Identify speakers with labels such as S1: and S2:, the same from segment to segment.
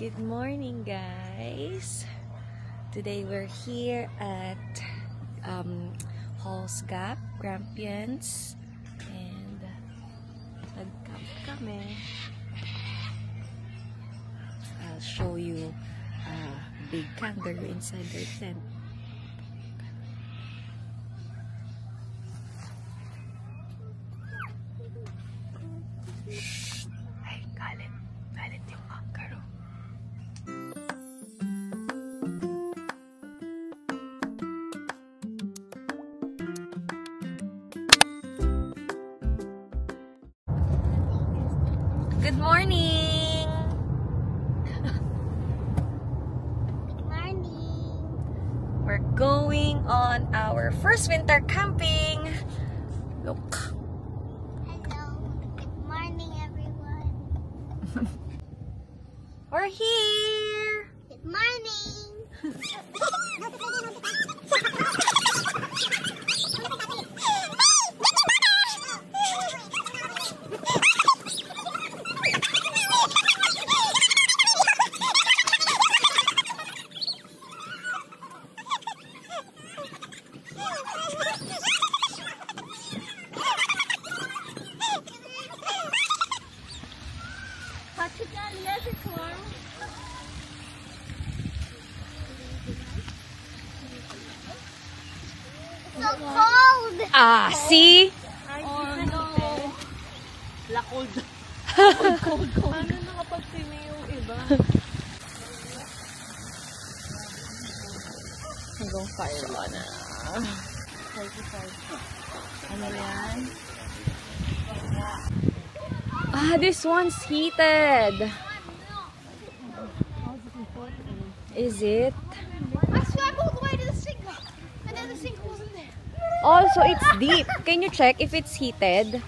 S1: Good morning, guys. Today we're here at Halls Gap, Grampians, and nag-camp kami. I'll show you a big kangaroo inside their tent. Ay, galit yung kangaroo. Good morning!
S2: Good morning.
S1: We're going on our first winter camping. Look.
S2: Hello. Good morning, everyone.
S1: We're here!
S2: Good morning. So cold.
S1: Ah, see?
S3: Oh no. La cold. Cold. Ano nakapag-simi yung iba?
S1: Hanggang fire na.
S3: 45. Ano yan?
S1: Ah, this one's heated. Is it?
S2: I swam all the way to the sink, and then the sink wasn't there.
S1: Also, it's deep. Can you check if it's heated?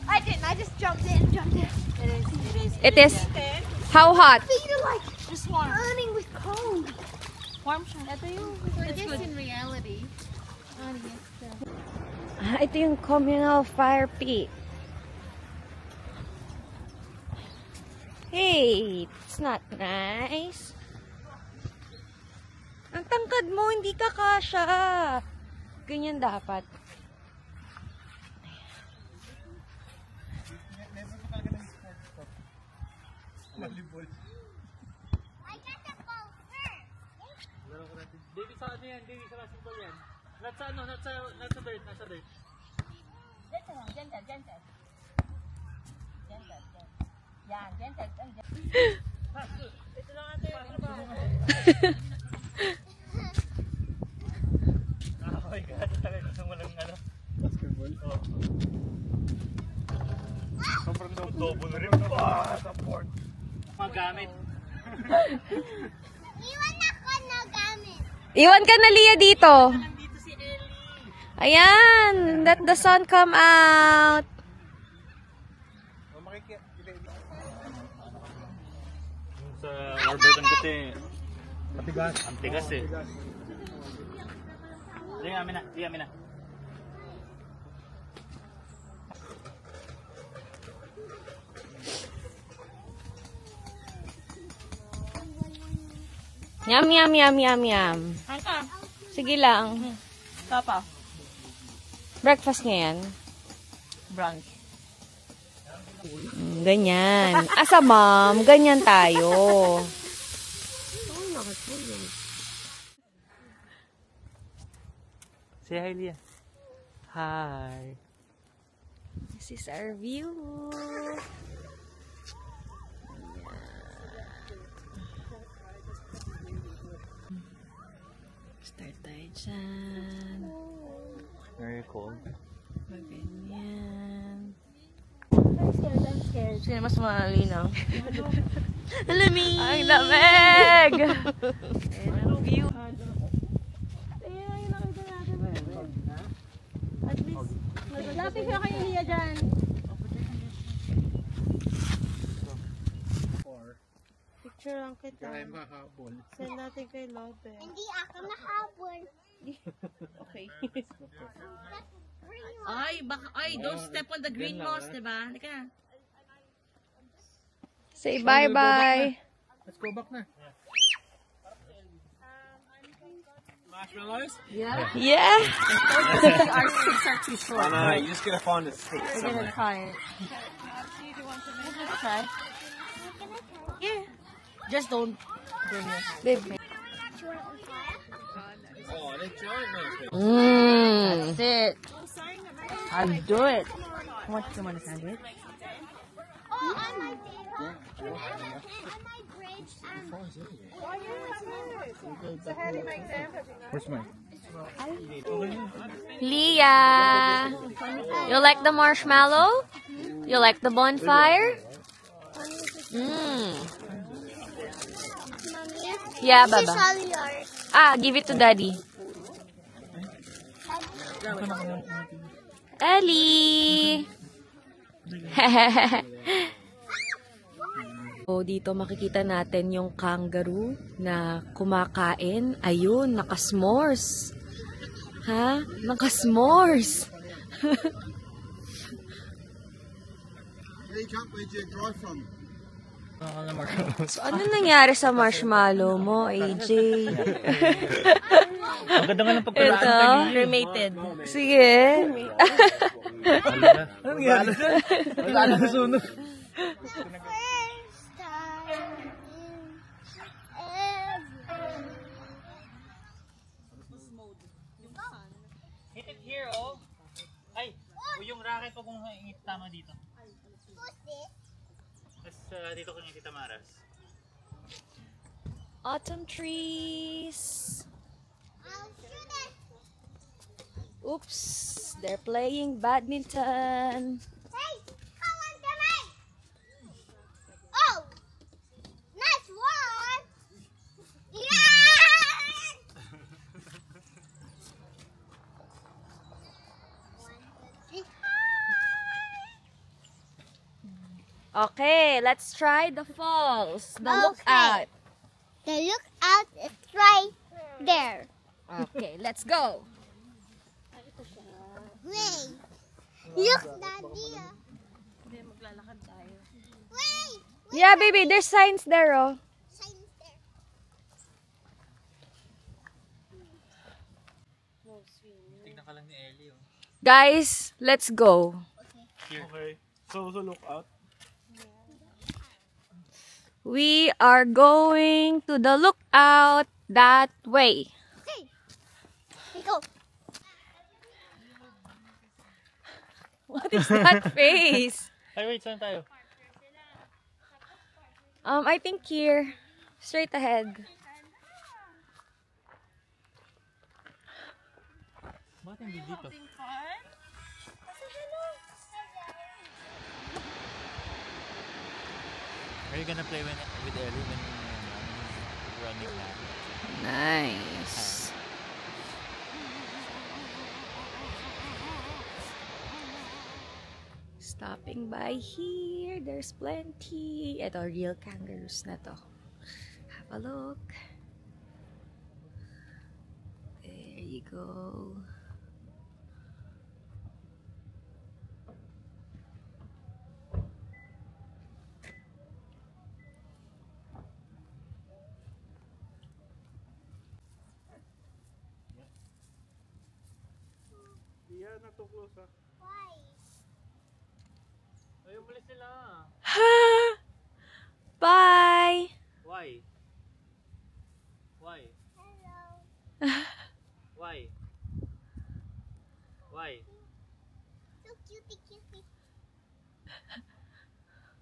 S2: I didn't. I just jumped in.
S1: It is. How hot?
S2: Feet are like
S3: Just warm.
S2: burning with cold.
S3: Warm siya. Ito yung
S2: This in reality.
S1: Ah, ito yung communal fire pit. Hey, it's not nice. Ang tangkad mo, hindi ka kasha. Ganyan dapat.
S2: I got the ball first.
S3: Baby sa ano yan? Baby sa basketball yan. Not sa ano, not sa dirt, nasa dirt. Ito lang ate yung trabaho. Oh my God, talaga isang walang ano. Basketball? Oo. Sobrang double rin. Support. Magamit.
S2: Iwan ako na gamit.
S1: Iwan ka na, Lia, dito.
S3: Nandito si Ellie.
S1: Ayan, let the sun come out.
S3: Sa orbitan kasi ang tigas eh. Sige, amin na.
S1: Yum, yum, yum, yum, yum.
S3: Hangka.
S1: Sige lang.
S3: Tapa.
S1: Breakfast ngayon.
S3: Brunch.
S1: Ganyan. Asa, ma'am? Ganyan tayo.
S3: Say hi, Lia. Hi.
S1: This is our view. Start tayo dyan.
S3: Very cold.
S1: Ganyan.
S2: I'm scared.
S1: Sino mas malinaw?
S3: Lamig!
S1: Ang lamig!
S3: Ang view.
S2: Lapit ka kayo niya dyan.
S3: Picture lang kita. Send natin kay Lope.
S2: Hindi ako nahabol.
S1: Okay.
S3: Ay, don't step on the green moss, diba? Halika na.
S1: Say bye-bye.
S3: Let's go back na. Marshmallows?
S1: Yeah. Yeah.
S4: Our sticks are too short.
S5: No, you just gotta find a stick
S4: We're
S5: somewhere.
S4: gonna try it. Let's try. Yeah. Just don't bring your hand.
S1: Babe.
S5: Oh, they're giant marshmallows.
S4: That's it. I'll do it. What do you want a sandwich?
S2: Oh, on my table. On my bridge.
S3: Where's mine?
S1: Leah, you like the marshmallow? You like the bonfire? Yeah,
S2: This is
S1: Baba.
S2: all yours.
S1: Ah, give it to Daddy. Ellie! So, dito makikita natin yung kangaroo na kumakain. Ayun, nakasmores. Ha? Nakasmores. So, ano nangyari sa marshmallow mo, AJ?
S3: Ang ganda nga ng pagkalaan
S1: Ito?
S3: kanina.
S4: Cremated.
S1: Sige.
S3: Ano nangyari dyan? Wala na nasunog.
S2: First time
S3: Hit it here, oh. Ay, yung racket, huwag mong tama dito. Tapos dito ko yung Tita Maras.
S1: Autumn trees.
S2: I'll shoot it.
S1: Oops, they're playing badminton.
S2: Hey, come on to me. Oh, nice one. Yeah. One, two, three.
S1: Okay, let's try the falls. The
S2: Okay.
S1: lookout.
S2: The lookout is right there.
S1: Okay, let's go.
S2: Wait. Look, Daddy. Wait.
S1: Yeah, baby, there's signs there, oh.
S2: Signs there.
S3: Tignan ka lang ni Ellie, oh.
S1: Guys, let's go.
S5: Okay. So look out.
S1: We are going to the lookout that way.
S2: Okay. Let's go.
S1: What is that face?
S3: Ay, wait, saan tayo?
S1: I think here. Straight ahead.
S3: Bakit hindi dito? Are you gonna play with Ellie when running na?
S1: Nice. Stopping by here. There's plenty. Ito, real kangaroos na to. Have a look. There you go.
S5: Yeah, not too close, huh?
S2: Why?
S3: Ay, umalis sila.
S1: Bye!
S3: Why? Why?
S2: Hello.
S3: Why? Why?
S2: So cutie, cutie.